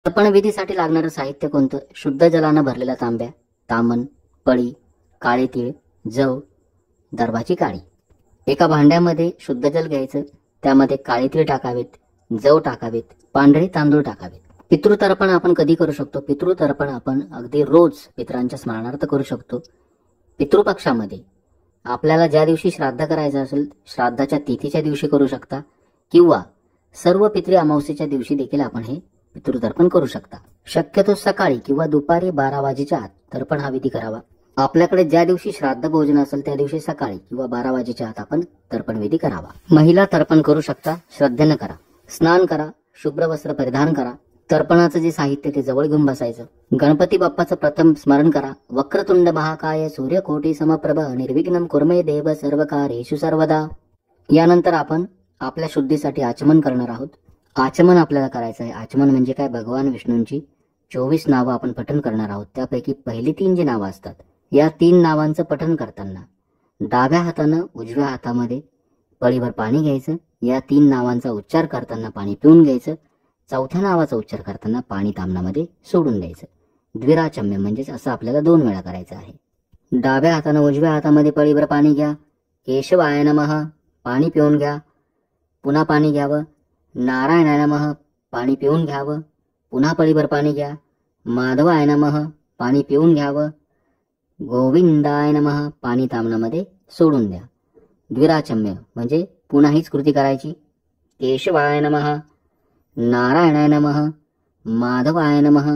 तर्पण विधीसाठी लागणारं साहित्य कोणतं? शुद्ध जलानं भरलेला तांब्या, तामन, पळी, काळे तीळ, जव, दर्भाची काडी. एका भांड्यामध्ये शुद्ध जल घ्यायचं, त्यामध्ये काळे तीळ टाकावेत, जव टाकावेत, पांढरे तांदूळ टाकावेत. पितृतर्पण आपण कधी करू शकतो? पितृतर्पण आपण अगदी रोज पितरांच्या स्मरणार्थ करू शकतो. पितृपक्षामध्ये आपल्याला ज्या दिवशी श्राद्ध करायचं असेल, श्राद्धाच्या तिथीच्या दिवशी करू शकता, किंवा सर्व पितृ अमावस्येच्या दिवशी देखील आपण हे पितृतर्पण करू शकता. शक्यतो सकाळी किंवा दुपारी 12 वाजेच्या आत तर्पण हा विधी करावा. आपल्याकडे ज्या दिवशी श्राद्ध भोजन असेल त्या दिवशी सकाळी किंवा 12 वाजेच्या आत आपण तर्पण विधी करावा. महिला तर्पण करू शकता, श्रद्धेनं करा. स्नान करा, शुभ्र वस्त्र परिधान करा. तर्पणाचं जे साहित्य ते जवळ घेऊन बसायचं. गणपती बाप्पाचं प्रथम स्मरण करा. वक्रतुंड महाकाय सूर्यकोटी समप्रभ निर्विघ्नं कुर्मे देव सर्वकार्येषु सर्वदा. यानंतर आपण आपल्या शुद्धीसाठी आचमन करणार आहोत. आचमन आपल्याला करायचं आहे. आचमन म्हणजे काय? भगवान विष्णूंची 24 नावं आपण पठण करणार आहोत. त्यापैकी पहिली 3 जी नावं असतात, या 3 नावांचं पठण करताना डाव्या हातानं उजव्या हातामध्ये पळीभर पाणी घ्यायचं. या 3 नावांचा उच्चार करताना पाणी पिऊन घ्यायचं. चौथ्या नावाचा उच्चार करताना पाणी ताम्हणामध्ये सोडून द्यायचं. द्विराचम्य म्हणजेच असं आपल्याला 2 वेळा करायचं आहे. डाव्या हातानं उजव्या हातामध्ये पळीभर पाणी घ्या. केशवाय नमः, पाणी पिऊन घ्या. पुन्हा पाणी घ्यावं. नारायणाय नमः, पाणी पिऊन घ्यावं. पुन्हा पळीभर पाणी घ्या. माधवाय नमः, पाणी पिऊन घ्यावं. गोविंदाय नमः, पाणी ताम्हणामध्ये सोडून द्या. द्विराचम्य म्हणजे पुन्हा हीच कृती करायची. केशवाय नमः, नारायणाय नमः, माधवाय नमः,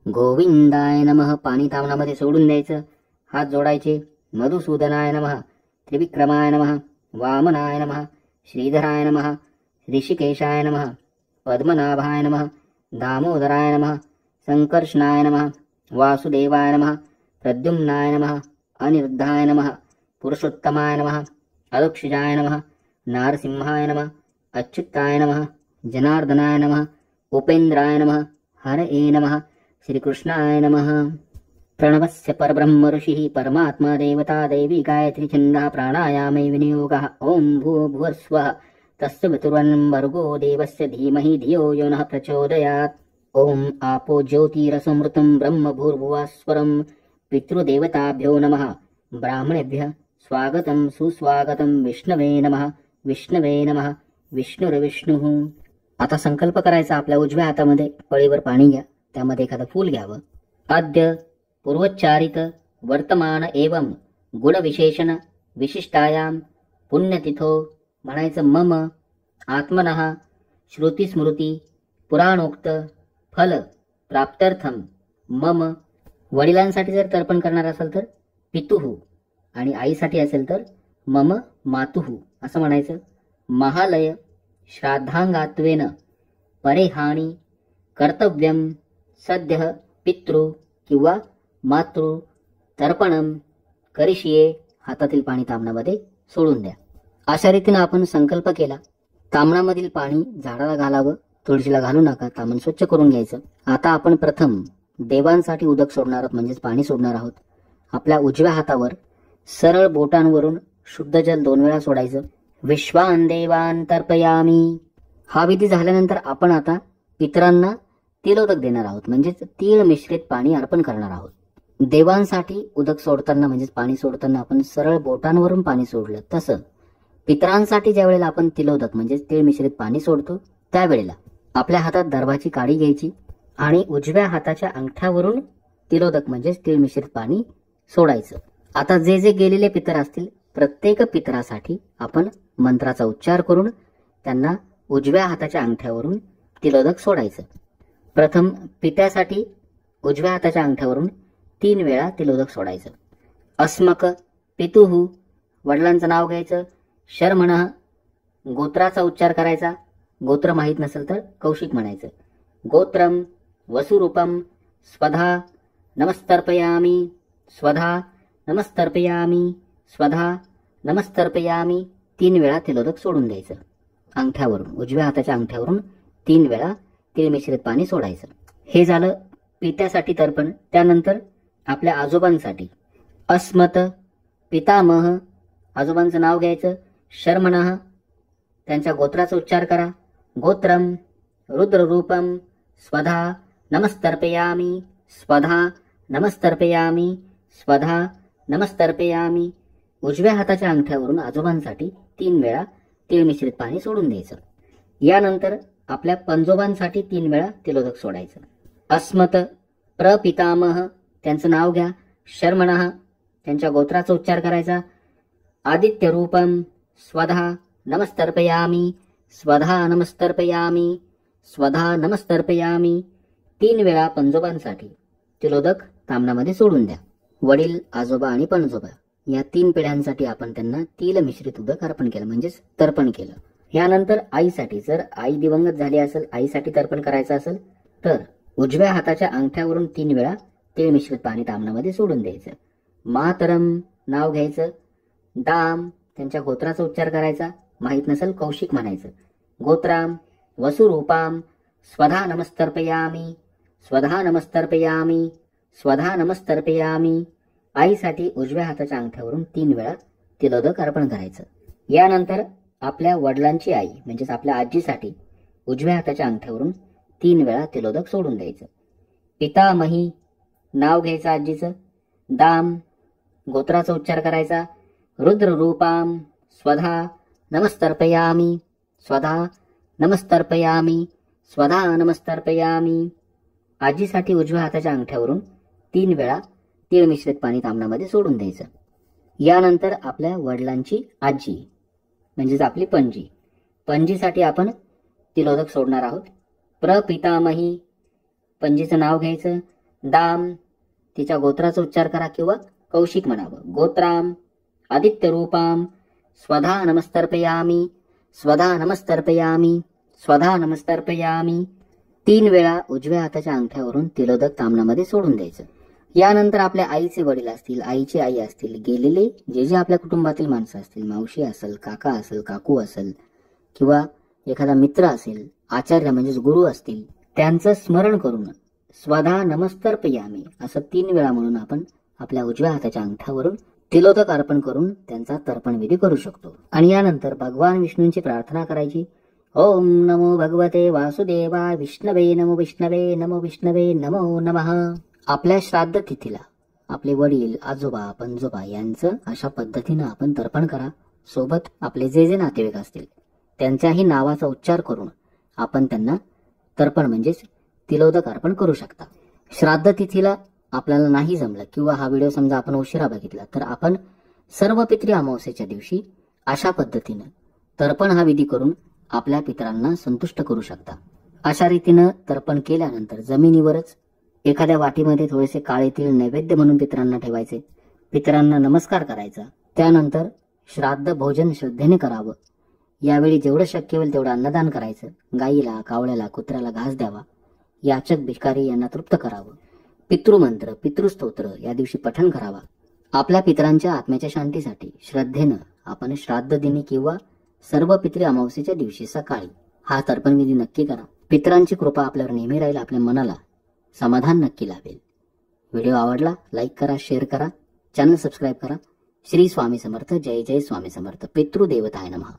गोविंदाय नमः, पाणी ताम्हणामध्ये सोडून द्यायचं. हात जोडायचे. मधुसूदनाय नमः, त्रिविक्रमाय नमः, वामनाय नमः, श्रीधराय नमः, ऋषिकेशाय नमः, पद्मनाभाय नमः, दामोदराय नमः, संकर्षणाय नमः, वासुदेवाय नमः, प्रद्युम्नाय नमः, अनिरुद्धाय नमः, पुरुषोत्तमाय नमः, अदक्षजाय नमः, नारसिंहाय नमः, अच्युताय नमः, जनार्दनाय नमः, उपेन्द्राय नमः, हरये नमः, श्रीकृष्णाय नमः. प्रणवस्य परब्रह्म ऋषिः परमात्मा देवता देवी गायत्री छन्दः प्राणायामे विनियोगः. ओम भूर्भुवस्वः तस्य वितुर्वन्नं भर्गो देवस्य धीमहि धियो यो नः प्रचोदयात्. ओम आपो ज्योतिरसमृतं ब्रह्म भूर्भुवस्वरं. पितृदेवताभ्यो नमः. ब्राह्मणेभ्यः स्वागतं सुस्वागतं. विष्णवे नमः, विष्णवे नमः, विष्णुर्विष्णुः. आता संकल्प करायचा. आपल्या उजव्या हातामध्ये पळीवर पाणी घ्या. त्यामध्ये एखादं फूल घ्यावं. अद्य पूर्वोच्चारित वर्तमान एवं गुणविशेषण विशिष्टायां पुण्यतिथो म्हणायचं. मम आत्मनः श्रुतिस्मृती पुराणोक्त फल प्राप्त्यर्थम मम. वडिलांसाठी जर तर्पण करणार असेल तर पितुः, आणि आईसाठी असेल तर मम मातुः असं म्हणायचं. महालय श्राद्धांगात्वेन परेहाणी कर्तव्यम सद्यः पितृ किंवा मातृ तर्पणम करिष्ये. हातातील पाणी ताम्हणामध्ये सोडून द्या. अशा रीतीने आपण संकल्प केला. ताम्हणामधील पाणी झाडाला घालावं, तुळशीला घालू नका. ताम्हण स्वच्छ करून घ्यायचं. आता आपण प्रथम देवांसाठी उदक सोडणार आहोत, म्हणजेच पाणी सोडणार आहोत. आपल्या उजव्या हातावर सरळ बोटांवरून शुद्ध जल 2 वेळा सोडायचं. विश्वान देवान तर्पयामी. हा विधी झाल्यानंतर आपण आता पितरांना तिलोदक देणार आहोत, म्हणजेच तीळ मिश्रित पाणी अर्पण करणार आहोत. देवांसाठी उदक सोडताना म्हणजेच पाणी सोडताना आपण सरळ बोटांवरून पाणी सोडलं, तसं पितरांसाठी ज्या वेळेला आपण तिलोदक म्हणजेच तीळ मिश्रित पाणी सोडतो त्यावेळेला आपल्या हातात दर्भाची काडी घ्यायची आणि उजव्या हाताच्या अंगठ्यावरून तिलोदक म्हणजेच तीळ मिश्रित पाणी सोडायचं. आता जे जे गेलेले पितर असतील प्रत्येक पितरासाठी आपण मंत्राचा उच्चार करून त्यांना उजव्या हाताच्या अंगठ्यावरून तिलोदक सोडायचं. प्रथम पित्यासाठी उजव्या हाताच्या अंगठ्यावरून 3 वेळा तिलोदक सोडायचं. अस्मक पितुः, वडिलांचं नाव घ्यायचं. शर्मणः, गोत्राचा उच्चार करायचा. गोत्र माहीत नसेल तर कौशिक म्हणायचं. गोत्रम वसुरूपम स्वधा नमस्तर्पयामी, स्वधा नमस्तर्पयामी, स्वधा नमस्तर्पयामी. 3 वेळा तिलोदक सोडून द्यायचं. अंगठ्यावरून उजव्या हाताच्या अंगठ्यावरून 3 वेळा तीळ मिश्रित पाणी सोडायचं. हे झालं पित्यासाठी तर्पण. त्यानंतर आपल्या आजोबांसाठी अस्मत पितामह, आजोबांचं नाव घ्यायचं. शर्मणः, त्यांच्या गोत्राचा उच्चार करा. गोत्रम रुद्ररूपम स्वधा नमस्तर्पयामि स्वधा नमस्तर्पयामि स्वधा नमस्तर्पयामि. उजव्या हाताच्या अंगठ्यावरून आजोबांसाठी 3 वेळा तीळ मिश्रित पाणी सोडून द्यायचं. यानंतर आपल्या पंजोबांसाठी 3 वेळा तिलोदक सोडायचं. अस्मत प्रपितामह त्यांचं नाव घ्या. शर्मणः त्यांच्या गोत्राचा उच्चार करायचा. आदित्य रूपम स्वधा नमस्तर्पयामि स्वधा नमस्तर्पयामि स्वधा नमस्तर्पयामि. 3 वेळा पंजोबांसाठी तिलोदक ताम्हणामध्ये सोडून द्या. वडील, आजोबा आणि पणजोबा या 3 पिढ्यांसाठी आपण त्यांना तिल मिश्रित उदक अर्पण केलं, म्हणजेच तर्पण केलं. यानंतर आईसाठी, जर आई दिवंगत झाली असेल, आईसाठी तर्पण करायचं असेल तर उजव्या हाताच्या अंगठ्यावरून 3 वेळा तीळ मिश्रित पाणी ताम्हणामध्ये सोडून द्यायचं. मातरम नाव घ्यायचं. दाम त्यांच्या गोत्राचा उच्चार करायचा. माहित नसेल कौशिक म्हणायचं. गोत्राम वसुरूपाम स्वधा नमस्तर्पयामि स्वधा नमस्तर्पयामि स्वधा नमस्तर्पयामि. आईसाठी उजव्या हाताच्या अंगठ्यावरून 3 वेळा तिलोदक अर्पण करायचं. यानंतर आपल्या वडिलांची आई म्हणजेच आपल्या आजीसाठी उजव्या हाताच्या अंगठ्यावरून 3 वेळा तिलोदक सोडून द्यायचं. पितामही नाव घ्यायचं आजीचं. दाम गोत्राचा उच्चार करायचा. रुद्र रूपाम स्वधा नमस्तर्पयामि स्वधा नमस्तर्पयामि स्वधा नमस्तर्पयामि. आजीसाठी उजव्या हाताच्या अंगठ्यावरून 3 वेळा तीळ मिश्रित पाणी ताम्हणामध्ये सोडून द्यायचं. यानंतर आपल्या वडिलांची आजी म्हणजेच आपली पणजी, पणजीसाठी आपण तिलोदक सोडणार आहोत. प्रपितामही पणजीचं नाव घ्यायचं. दाम तिच्या गोत्राचा उच्चार करा किंवा कौशिक म्हणावं. गोत्राम आदित्य रूपाम स्वधा नमस्तर्पयामि स्वधा नमस्तर्पयामि स्वधा नमस्तर्पयामि. 3 वेळा उजव्या हाताच्या अंगठ्यावरून तिलोदक ताम्हणामध्ये सोडून द्यायचं. यानंतर आपल्या आईचे वडील असतील, आईची आई असतील, गेलेले जे आपल्या कुटुंबातील माणसं असतील, मावशी असेल, काका असेल, काकू असेल किंवा एखादा मित्र असेल, आचार्य म्हणजेच गुरु असतील, त्यांचं स्मरण करून स्वधा नमस्तर्पयामि असं 3 वेळा म्हणून आपण आपल्या उजव्या हाताच्या अंगठ्यावरून तिलोदक अर्पण करून त्यांचा तर्पण विधी करू शकतो. आणि यानंतर भगवान विष्णूंची प्रार्थना करायची. ओम नमो भगवते वासुदेवाय विष्णवे नमो विष्णवे नमो विष्णवे नमो नमः. आपल्या श्राद्ध तिथीला आपले वडील, आजोबा, पणजोबा यांचं अशा पद्धतीनं आपण तर्पण करा. सोबत आपले जे नातेवाईक असतील त्यांच्याही नावाचा उच्चार करून आपण त्यांना तर्पण म्हणजेच तिलोदक अर्पण करू शकता. श्राद्ध तिथीला आपल्याला नाही जमलं किंवा हा व्हिडिओ समजा आपण उशिरा बघितला तर आपण सर्व पितृ अमावस्येच्या दिवशी अशा पद्धतीनं तर्पण हा विधी करून आपल्या पितरांना संतुष्ट करू शकता. अशा रीतीनं तर्पण केल्यानंतर जमिनीवरच एखाद्या वाटीमध्ये थोडेसे काळे तीळ नैवेद्य म्हणून पितरांना ठेवायचे. पितरांना नमस्कार करायचा. त्यानंतर श्राद्ध भोजन श्रद्धेने करावं. यावेळी जेवढं शक्य होईल तेवढं अन्नदान करायचं. गाईला, कावळ्याला, कुत्र्याला घास द्यावा. याचक भिकारी यांना तृप्त करावं. पितृमंत्र, पितृस्तोत्र या दिवशी पठण करावा. आपल्या पितरांच्या आत्म्याच्या शांतीसाठी श्रद्धेनं आपण श्राद्ध दिनी किंवा सर्व पितृ अमावस्येच्या दिवशी सकाळी हा तर्पण विधी नक्की करा. पितरांची कृपा आपल्यावर नेहमी राहील. आपल्या मनाला समाधान नक्की लाभेल. व्हिडिओ आवडला लाईक करा, शेअर करा, चॅनल सबस्क्राईब करा. श्री स्वामी समर्थ. जय जय स्वामी समर्थ. पितृदेवताय नमः.